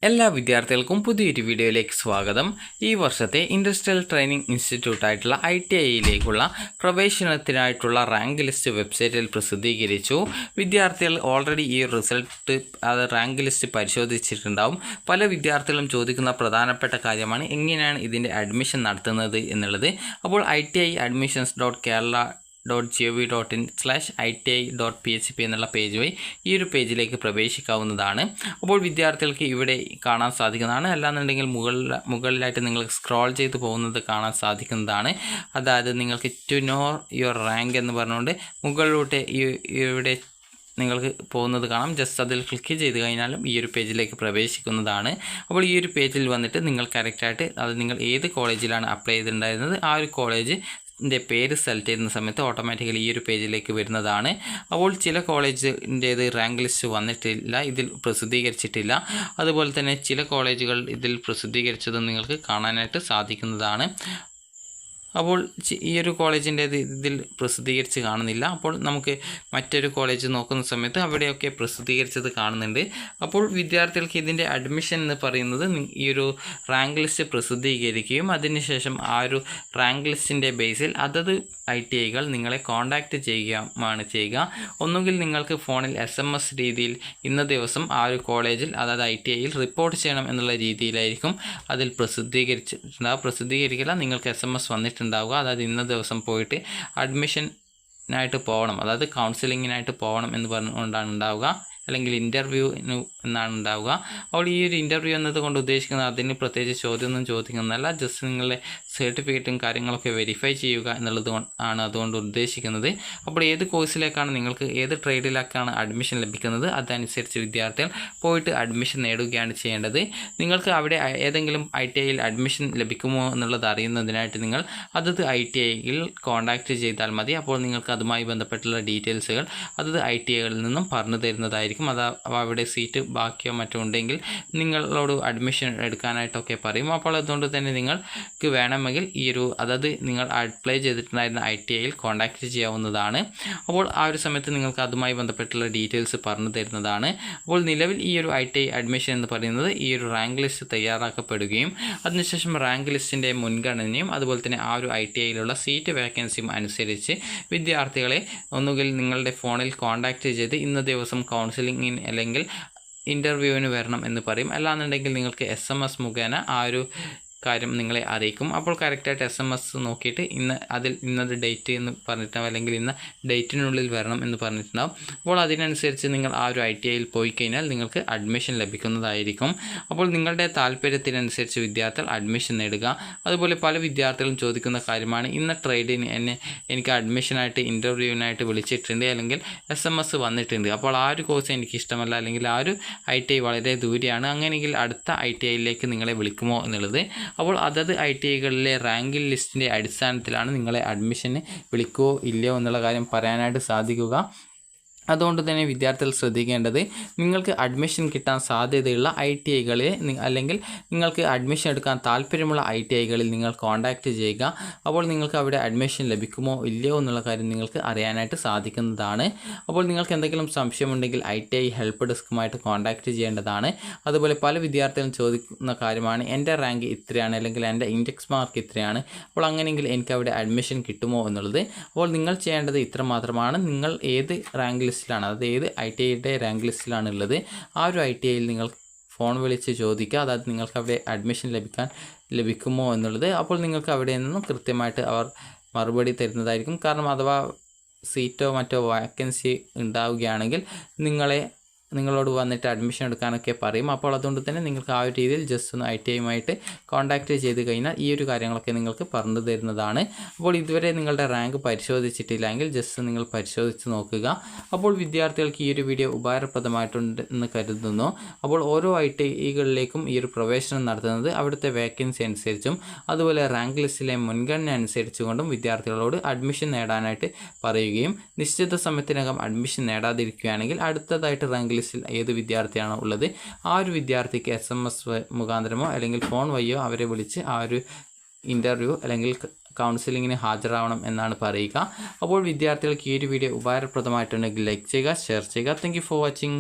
എല്ലാ വിദ്യാർത്ഥികൾക്കും പുതിയൊരു വീഡിയോയിലേക്ക് സ്വാഗതം. ഈ വർഷത്തെ ഇൻഡസ്ട്രിയൽ ട്രെയിനിങ് ഇൻസ്റ്റിറ്റ്യൂട്ടായിട്ടുള്ള ITIയിലേക്കുള്ള പ്രവേശനത്തിനായിട്ടുള്ള റാങ്ക് ലിസ്റ്റ് വെബ്സൈറ്റിൽ പ്രസിദ്ധീകരിച്ചു. വിദ്യാർത്ഥികൾ ഓൾറെഡി ഈ റാങ്ക് ലിസ്റ്റ് പരിശോധിച്ചിട്ടുണ്ടാവും. പല വിദ്യാർത്ഥികളും ചോദിക്കുന്ന പ്രധാനപ്പെട്ട കാര്യമാണ് എങ്ങനെയാണ് ഇതിൻ്റെ അഡ്മിഷൻ നടത്തുന്നത് എന്നുള്ളത്. അപ്പോൾ iti.kerala.gov.in/iti.php എന്നുള്ള പേജ് വഴി ഈ ഒരു പേജിലേക്ക് പ്രവേശിക്കാവുന്നതാണ്. അപ്പോൾ വിദ്യാർത്ഥികൾക്ക് ഇവിടെ കാണാൻ സാധിക്കുന്നതാണ്. അല്ലാന്നുണ്ടെങ്കിൽ മുകളിലായിട്ട് നിങ്ങൾക്ക് സ്ക്രോൾ ചെയ്ത് പോകുന്നത് കാണാൻ സാധിക്കുന്നതാണ്. അതായത് നിങ്ങൾക്ക് ടു നോ യുവർ റാങ്ക് എന്ന് പറഞ്ഞുകൊണ്ട് മുകളിലോട്ട് ഇവിടെ നിങ്ങൾക്ക് പോകുന്നത് കാണാം. ജസ്റ്റ് അതിൽ ക്ലിക്ക് ചെയ്ത് കഴിഞ്ഞാലും ഈ ഒരു പേജിലേക്ക് പ്രവേശിക്കുന്നതാണ്. അപ്പോൾ ഈ ഒരു പേജിൽ വന്നിട്ട് നിങ്ങൾ കറക്റ്റായിട്ട് അത് നിങ്ങൾ ഏത് കോളേജിലാണ് അപ്ലൈ ചെയ്തിട്ടുണ്ടായിരുന്നത് ആ ഒരു കോളേജിൻ്റെ പേര് സെലക്ട് ചെയ്യുന്ന സമയത്ത് ഓട്ടോമാറ്റിക്കലി ഈ ഒരു പേജിലേക്ക് വരുന്നതാണ്. അപ്പോൾ ചില കോളേജിൻ്റേത് റാങ്ക് ലിസ്റ്റ് വന്നിട്ടില്ല, ഇതിൽ പ്രസിദ്ധീകരിച്ചിട്ടില്ല. അതുപോലെ തന്നെ ചില കോളേജുകൾ ഇതിൽ പ്രസിദ്ധീകരിച്ചത് നിങ്ങൾക്ക് കാണാനായിട്ട് സാധിക്കുന്നതാണ്. അപ്പോൾ ഈ ഒരു കോളേജിൻ്റേത് ഇതിൽ പ്രസിദ്ധീകരിച്ച് കാണുന്നില്ല. അപ്പോൾ നമുക്ക് മറ്റൊരു കോളേജ് നോക്കുന്ന സമയത്ത് അവിടെയൊക്കെ പ്രസിദ്ധീകരിച്ചത് കാണുന്നുണ്ട്. അപ്പോൾ വിദ്യാർത്ഥികൾക്ക് ഇതിൻ്റെ അഡ്മിഷൻ എന്ന് പറയുന്നത് ഈ ഒരു റാങ്ക് ലിസ്റ്റ് പ്രസിദ്ധീകരിക്കുകയും അതിനുശേഷം ആ ഒരു റാങ്ക് ലിസ്റ്റിൻ്റെ ബേസിൽ അതത് ITIകൾ നിങ്ങളെ കോൺടാക്റ്റ് ചെയ്യുകയാണ് ചെയ്യുക. ഒന്നുകിൽ നിങ്ങൾക്ക് ഫോണിൽ SMS രീതിയിൽ ഇന്ന ദിവസം ആ ഒരു കോളേജിൽ അതായത് ITIയിൽ റിപ്പോർട്ട് ചെയ്യണം എന്നുള്ള രീതിയിലായിരിക്കും അതിൽ പ്രസിദ്ധീകരിക്കില്ല. നിങ്ങൾക്ക് SMS വന്നിട്ടുണ്ടാവുക, അതായത് ഇന്ന ദിവസം പോയിട്ട് അഡ്മിഷനായിട്ട് പോകണം, അതായത് കൗൺസിലിങ്ങിനായിട്ട് പോകണം എന്ന് പറഞ്ഞുകൊണ്ടാണ് ഉണ്ടാവുക, അല്ലെങ്കിൽ ഇൻ്റർവ്യൂ എന്നാണ് ഉണ്ടാവുക. അപ്പോൾ ഈ ഒരു ഇൻ്റർവ്യൂ എന്നതുകൊണ്ട് ഉദ്ദേശിക്കുന്നത് അതിന് പ്രത്യേകിച്ച് ചോദ്യമൊന്നും ചോദിക്കുന്നതല്ല, ജസ്റ്റ് നിങ്ങളുടെ സർട്ടിഫിക്കറ്റും കാര്യങ്ങളൊക്കെ വെരിഫൈ ചെയ്യുക എന്നുള്ളത് ആണ് അതുകൊണ്ട് ഉദ്ദേശിക്കുന്നത്. അപ്പോൾ ഏത് കോഴ്സിലേക്കാണ് നിങ്ങൾക്ക് ഏത് ട്രേഡിലേക്കാണ് അഡ്മിഷൻ ലഭിക്കുന്നത് അതനുസരിച്ച് വിദ്യാർത്ഥികൾ പോയിട്ട് അഡ്മിഷൻ നേടുകയാണ് ചെയ്യേണ്ടത്. നിങ്ങൾക്ക് അവിടെ ഏതെങ്കിലും ITIയിൽ അഡ്മിഷൻ ലഭിക്കുമോ എന്നുള്ളത് അറിയുന്നതിനായിട്ട് നിങ്ങൾ അതത് ITIയിൽ കോൺടാക്റ്റ് ചെയ്താൽ മതി. അപ്പോൾ നിങ്ങൾക്ക് അതുമായി ബന്ധപ്പെട്ടുള്ള ഡീറ്റെയിൽസുകൾ അതത് ITIകളിൽ നിന്നും പറഞ്ഞു തരുന്നതായിരിക്കും. അവിടെ സീറ്റ് ബാക്കിയോ മറ്റോ ഉണ്ടെങ്കിൽ നിങ്ങളോട് അഡ്മിഷൻ എടുക്കാനായിട്ടൊക്കെ പറയും. അപ്പോൾ അതുകൊണ്ട് തന്നെ നിങ്ങൾക്ക് വേണമെങ്കിൽ ഈ ഒരു അതായത് നിങ്ങൾ അപ്ലൈ ചെയ്തിട്ടുണ്ടായിരുന്ന ITIയിൽ കോൺടാക്റ്റ് ചെയ്യാവുന്നതാണ്. അപ്പോൾ ആ ഒരു സമയത്ത് നിങ്ങൾക്ക് അതുമായി ബന്ധപ്പെട്ടുള്ള ഡീറ്റെയിൽസ് പറഞ്ഞു തരുന്നതാണ്. അപ്പോൾ നിലവിൽ ഈ ഒരു ITI അഡ്മിഷൻ എന്ന് പറയുന്നത് ഈ ഒരു റാങ്ക് ലിസ്റ്റ് തയ്യാറാക്കപ്പെടുകയും അതിനുശേഷം റാങ്ക് ലിസ്റ്റിൻ്റെ മുൻഗണനയും അതുപോലെ തന്നെ ആ ഒരു ITIയിലുള്ള സീറ്റ് വേക്കൻസിയും അനുസരിച്ച് വിദ്യാർത്ഥികളെ ഒന്നുകിൽ നിങ്ങളുടെ ഫോണിൽ കോൺടാക്റ്റ് ചെയ്ത് ഇന്ന ദിവസം കൗൺസിലിംഗ് അല്ലെങ്കിൽ ഇൻ്റർവ്യൂവിന് വരണം എന്ന് പറയും. അല്ലാന്നുണ്ടെങ്കിൽ നിങ്ങൾക്ക് SMS മുഖേന ആ ഒരു കാര്യം നിങ്ങളെ അറിയിക്കും. അപ്പോൾ കറക്റ്റായിട്ട് SMS നോക്കിയിട്ട് ഇന്നത് ഡേറ്റ് എന്ന് പറഞ്ഞിട്ടുണ്ടാവും, അല്ലെങ്കിൽ ഇന്ന ഡേറ്റിനുള്ളിൽ വരണം എന്ന് പറഞ്ഞിട്ടുണ്ടാവും. അപ്പോൾ അതിനനുസരിച്ച് നിങ്ങൾ ആ ഒരു ITIയിൽ പോയി കഴിഞ്ഞാൽ നിങ്ങൾക്ക് അഡ്മിഷൻ ലഭിക്കുന്നതായിരിക്കും. അപ്പോൾ നിങ്ങളുടെ താല്പര്യത്തിനനുസരിച്ച് വിദ്യാർത്ഥികൾ അഡ്മിഷൻ നേടുക. അതുപോലെ പല വിദ്യാർത്ഥികളും ചോദിക്കുന്ന കാര്യമാണ് ഇന്ന ട്രേഡിന് എനിക്ക് അഡ്മിഷനായിട്ട് ഇൻ്റർവ്യൂവിനായിട്ട് വിളിച്ചിട്ടുണ്ട്, അല്ലെങ്കിൽ SMS വന്നിട്ടുണ്ട്, അപ്പോൾ ആ ഒരു കോഴ്സ് എനിക്ക് ഇഷ്ടമല്ല, അല്ലെങ്കിൽ ആ ഒരു ITI വളരെ ദൂരെയാണ്, അങ്ങനെയെങ്കിൽ അടുത്ത ITIയിലേക്ക് നിങ്ങളെ വിളിക്കുമോ എന്നുള്ളത്. അപ്പോൾ അതത് ITIകളിലെ റാങ്ക് ലിസ്റ്റിൻ്റെ അടിസ്ഥാനത്തിലാണ് നിങ്ങളെ അഡ്മിഷന് വിളിക്കുമോ ഇല്ലയോ എന്നുള്ള കാര്യം പറയാനായിട്ട് സാധിക്കുക. അതുകൊണ്ട് തന്നെ വിദ്യാർത്ഥികൾ ശ്രദ്ധിക്കേണ്ടത് നിങ്ങൾക്ക് അഡ്മിഷൻ കിട്ടാൻ സാധ്യതയുള്ള ITIകളിൽ അല്ലെങ്കിൽ നിങ്ങൾക്ക് അഡ്മിഷൻ എടുക്കാൻ താല്പര്യമുള്ള ITIകളിൽ നിങ്ങൾ കോൺടാക്റ്റ് ചെയ്യുക. അപ്പോൾ നിങ്ങൾക്ക് അവിടെ അഡ്മിഷൻ ലഭിക്കുമോ ഇല്ലയോ എന്നുള്ള കാര്യം നിങ്ങൾക്ക് അറിയാനായിട്ട് സാധിക്കുന്നതാണ്. അപ്പോൾ നിങ്ങൾക്ക് എന്തെങ്കിലും സംശയമുണ്ടെങ്കിൽ ITI ഹെൽപ്പ് ഡെസ്കുമായിട്ട് കോൺടാക്റ്റ് ചെയ്യേണ്ടതാണ്. അതുപോലെ പല വിദ്യാർത്ഥികളും ചോദിക്കുന്ന കാര്യമാണ് എൻ്റെ റാങ്ക് ഇത്രയാണ്, അല്ലെങ്കിൽ എൻ്റെ ഇൻഡെക്സ് മാർക്ക് ഇത്രയാണ്, അപ്പോൾ അങ്ങനെയെങ്കിൽ എനിക്ക് അവിടെ അഡ്മിഷൻ കിട്ടുമോ എന്നുള്ളത്. അപ്പോൾ നിങ്ങൾ ചെയ്യേണ്ടത് ഇത്ര മാത്രമാണ്. നിങ്ങൾ ഏത് റാങ്ക് ലിസ്റ്റിലാണ്, അതായത് ഏത് ITIയുടെ റാങ്ക് ലിസ്റ്റിലാണ് ഉള്ളത് ആ ഒരു ITIയിൽ നിങ്ങൾ ഫോൺ വിളിച്ച് ചോദിക്കുക, അതായത് നിങ്ങൾക്ക് അവിടെ അഡ്മിഷൻ ലഭിക്കുമോ എന്നുള്ളത്. അപ്പോൾ നിങ്ങൾക്ക് അവിടെ നിന്നും കൃത്യമായിട്ട് അവർ മറുപടി തരുന്നതായിരിക്കും. കാരണം അഥവാ സീറ്റോ മറ്റോ വാക്കൻസി ഉണ്ടാവുകയാണെങ്കിൽ നിങ്ങളോട് വന്നിട്ട് അഡ്മിഷൻ എടുക്കാനൊക്കെ പറയും. അപ്പോൾ അതുകൊണ്ട് തന്നെ നിങ്ങൾക്ക് ആ ഒരു രീതിയിൽ ജസ്റ്റ് ഒന്ന് ITIയുമായിട്ട് കോൺടാക്റ്റ് ചെയ്ത് കഴിഞ്ഞാൽ ഈ ഒരു കാര്യങ്ങളൊക്കെ നിങ്ങൾക്ക് പറഞ്ഞു തരുന്നതാണ്. അപ്പോൾ ഇതുവരെ നിങ്ങളുടെ റാങ്ക് പരിശോധിച്ചിട്ടില്ലെങ്കിൽ ജസ്റ്റ് നിങ്ങൾ പരിശോധിച്ച് നോക്കുക. അപ്പോൾ വിദ്യാർത്ഥികൾക്ക് ഈ ഒരു വീഡിയോ ഉപകാരപ്രദമായിട്ടുണ്ട് എന്ന് കരുതുന്നു. അപ്പോൾ ഓരോ ITIകളിലേക്കും ഈ ഒരു പ്രവേശനം നടത്തുന്നത് അവിടുത്തെ വേക്കൻസി അനുസരിച്ചും അതുപോലെ റാങ്ക് ലിസ്റ്റിലെ മുൻഗണന അനുസരിച്ചുകൊണ്ടും വിദ്യാർത്ഥികളോട് അഡ്മിഷൻ നേടാനായിട്ട് പറയുകയും നിശ്ചിത സമയത്തിനകം അഡ്മിഷൻ നേടാതിരിക്കുകയാണെങ്കിൽ അടുത്തതായിട്ട് റാങ്ക് ലിസ്റ്റിൽ ഏത് വിദ്യാർത്ഥിയാണോ ഉള്ളത് ആ ഒരു വിദ്യാർത്ഥിക്ക് SMS മുഖാന്തരമോ അല്ലെങ്കിൽ ഫോൺ വഴിയോ അവരെ വിളിച്ച് ആ ഒരു ഇൻ്റർവ്യൂ അല്ലെങ്കിൽ കൗൺസിലിങ്ങിന് ഹാജരാവണം എന്നാണ് പറയുക. അപ്പോൾ വിദ്യാർത്ഥികൾക്ക് ഈ ഒരു വീഡിയോ ഉപകാരപ്രദമായിട്ടുണ്ടെങ്കിൽ ലൈക്ക് ചെയ്യുക, ഷെയർ ചെയ്യുക. Thank you for watching.